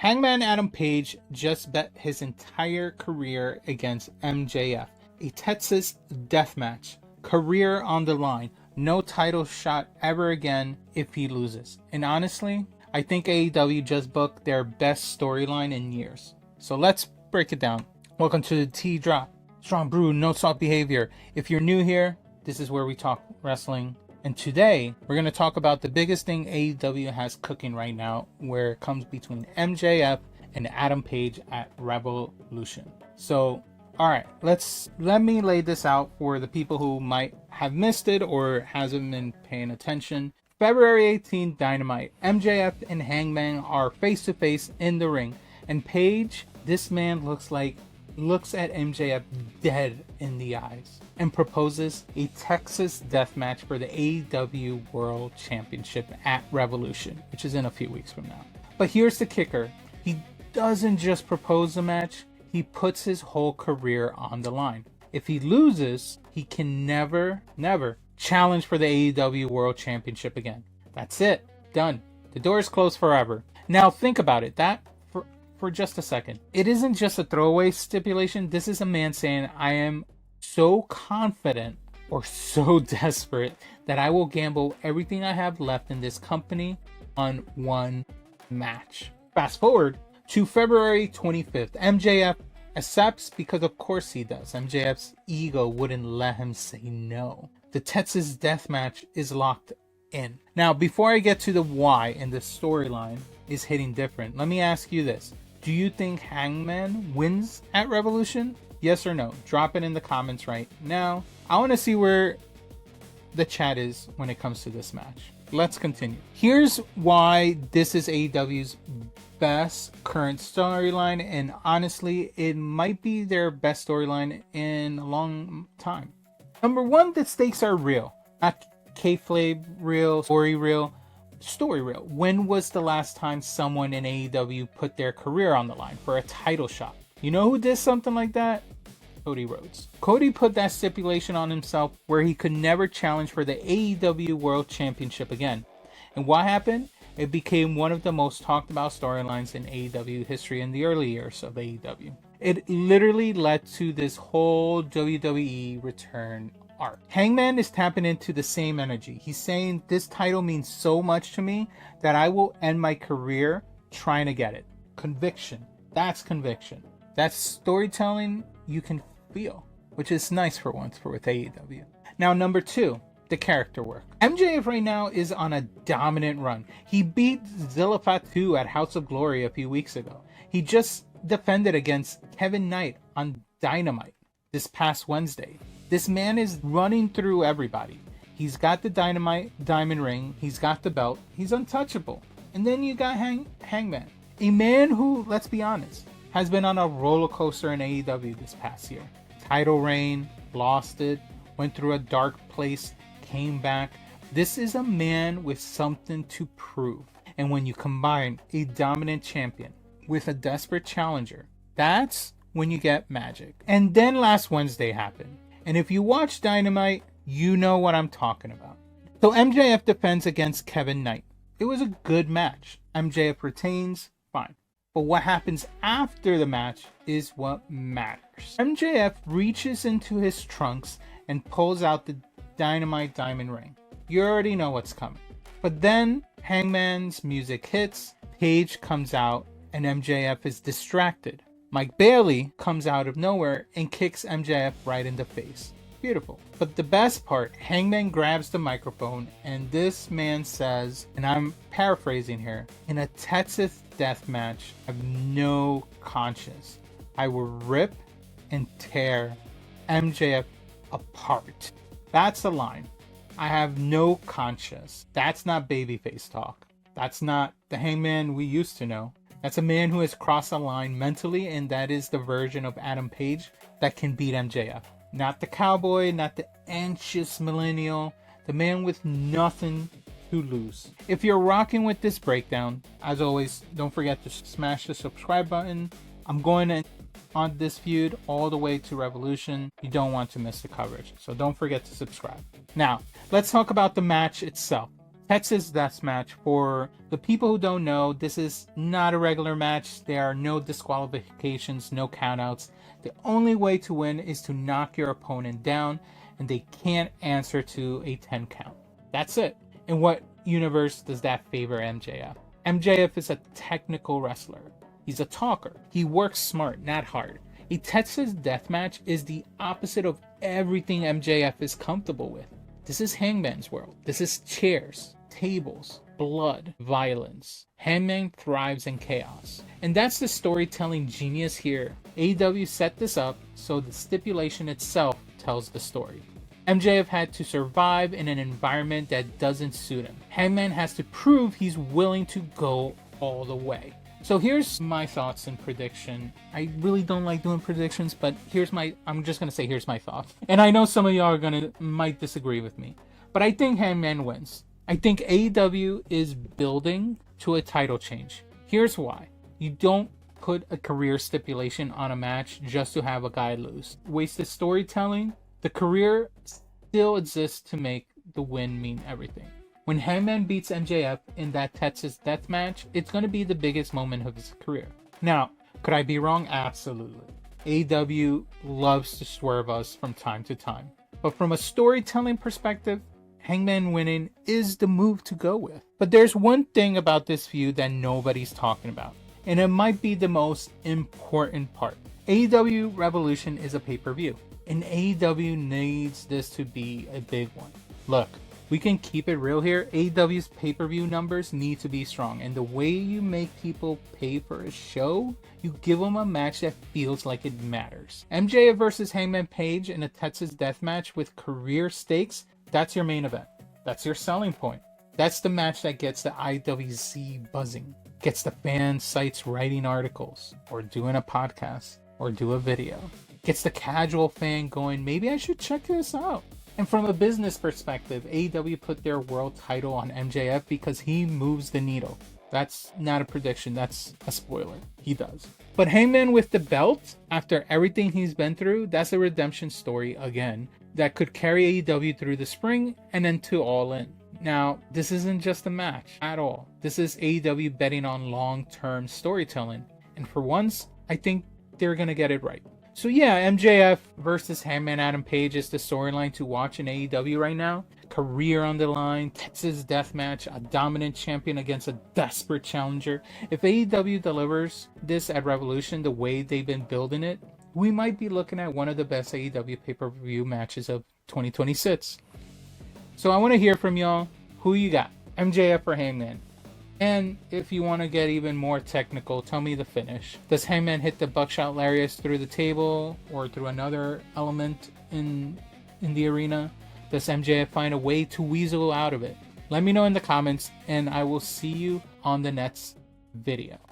Hangman Adam Page just bet his entire career against MJF. A Texas death match. Career on the line. No title shot ever again if he loses. And honestly, I think AEW just booked their best storyline in years. So let's break it down. Welcome to the Tea Drop. Strong Brew, no salt behavior. If you're new here, this is where we talk wrestling. And today, we're going to talk about the biggest thing AEW has cooking right now, where it comes between MJF and Adam Page at Revolution. So, alright, let me lay this out for the people who might have missed it or hasn't been paying attention. February 18th, Dynamite. MJF and Hangman are face to face in the ring. And Page, this man looks at MJF dead in the eyes and proposes a Texas death match for the AEW World Championship at Revolution, which is in a few weeks from now. But here's the kicker. He doesn't just propose a match, he puts his whole career on the line. If he loses, he can never challenge for the AEW World Championship again. That's it. Done. The door is closed forever. Now think about it. For just a second. It isn't just a throwaway stipulation. This is a man saying, I am so confident or so desperate that I will gamble everything I have left in this company on one match. Fast forward to February 25th. MJF accepts because of course he does. MJF's ego wouldn't let him say no. The Texas death match is locked in. Now, before I get to the why and the storyline is hitting different, let me ask you this. Do you think Hangman wins at Revolution? Yes or no? Drop it in the comments right now. I want to see where the chat is when it comes to this match. Let's continue. Here's why this is AEW's best current storyline, and honestly, it might be their best storyline in a long time. Number one, the stakes are real. Not kayfabe real, story real. Story real. When was the last time someone in AEW put their career on the line for a title shot? You know who did something like that? Cody Rhodes. Cody put that stipulation on himself where he could never challenge for the AEW World Championship again. And what happened? It became one of the most talked about storylines in AEW history in the early years of AEW. It literally led to this whole WWE return arc. Hangman is tapping into the same energy. He's saying this title means so much to me that I will end my career trying to get it. Conviction. That's conviction. That's storytelling you can feel, which is nice for once with AEW. Now, number two, the character work. MJF right now is on a dominant run. He beat Zilla Fatu at House of Glory a few weeks ago. He just defended against Kevin Knight on Dynamite this past Wednesday. This man is running through everybody. He's got the Dynamite diamond ring. He's got the belt. He's untouchable. And then you got Hangman. A man who, let's be honest, has been on a roller coaster in AEW this past year. Title reign, lost it, went through a dark place, came back. This is a man with something to prove. And when you combine a dominant champion with a desperate challenger, that's when you get magic. And then last Wednesday happened. And if you watch Dynamite, you know what I'm talking about. So MJF defends against Kevin Knight. It was a good match. MJF retains, fine. But what happens after the match is what matters. MJF reaches into his trunks and pulls out the Dynamite diamond ring. You already know what's coming. But then Hangman's music hits, Page comes out, and MJF is distracted. Mike Bailey comes out of nowhere and kicks MJF right in the face. Beautiful. But the best part, Hangman grabs the microphone and this man says, and I'm paraphrasing here, in a Texas death match, I have no conscience. I will rip and tear MJF apart. That's the line. I have no conscience. That's not babyface talk. That's not the Hangman we used to know. That's a man who has crossed a line mentally, and that is the version of Adam Page that can beat MJF. Not the cowboy, not the anxious millennial, the man with nothing to lose. If you're rocking with this breakdown, as always, don't forget to smash the subscribe button. I'm going on this feud all the way to Revolution. You don't want to miss the coverage, so don't forget to subscribe. Now, let's talk about the match itself. Texas Death Match. For the people who don't know, this is not a regular match. There are no disqualifications, no countouts. The only way to win is to knock your opponent down, and they can't answer to a 10 count. That's it. In what universe does that favor MJF? MJF is a technical wrestler. He's a talker. He works smart, not hard. A Texas Death Match is the opposite of everything MJF is comfortable with. This is Hangman's world. This is chairs, tables, blood, violence. Hangman thrives in chaos. And that's the storytelling genius here. AEW set this up so the stipulation itself tells the story. MJF had to survive in an environment that doesn't suit him. Hangman has to prove he's willing to go all the way. So here's my thoughts and prediction. I really don't like doing predictions, but I'm just going to say here's my thoughts. And I know some of y'all might disagree with me, but I think Hangman wins. I think AEW is building to a title change. Here's why. You don't put a career stipulation on a match just to have a guy lose. Wasted storytelling. The career still exists to make the win mean everything. When Hangman beats MJF in that Texas Death Match, it's going to be the biggest moment of his career. Now, could I be wrong? Absolutely. AEW loves to swerve us from time to time. But from a storytelling perspective, Hangman winning is the move to go with. But there's one thing about this feud that nobody's talking about, and it might be the most important part. AEW Revolution is a pay-per-view, and AEW needs this to be a big one. Look, we can keep it real here. AEW's pay-per-view numbers need to be strong, and the way you make people pay for a show, you give them a match that feels like it matters. MJF versus Hangman Page in a Texas Death Match with career stakes, that's your main event. That's your selling point. That's the match that gets the IWC buzzing, gets the fan sites writing articles, or doing a podcast, or do a video. Gets the casual fan going, maybe I should check this out. And from a business perspective, AEW put their world title on MJF because he moves the needle. That's not a prediction, that's a spoiler. He does. But Hangman with the belt, after everything he's been through, that's a redemption story again that could carry AEW through the spring and then to All In. Now, this isn't just a match at all. This is AEW betting on long-term storytelling. And for once, I think they're going to get it right. So yeah, MJF versus Hangman Adam Page is the storyline to watch in AEW right now. Career on the line, Texas Death Match, a dominant champion against a desperate challenger. If AEW delivers this at Revolution the way they've been building it, we might be looking at one of the best AEW pay-per-view matches of 2026. So I want to hear from y'all. Who you got? MJF or Hangman? And if you want to get even more technical, tell me the finish. Does Hangman hit the buckshot lariat through the table or through another element in the arena? Does MJF find a way to weasel out of it? Let me know in the comments, and I will see you on the next video.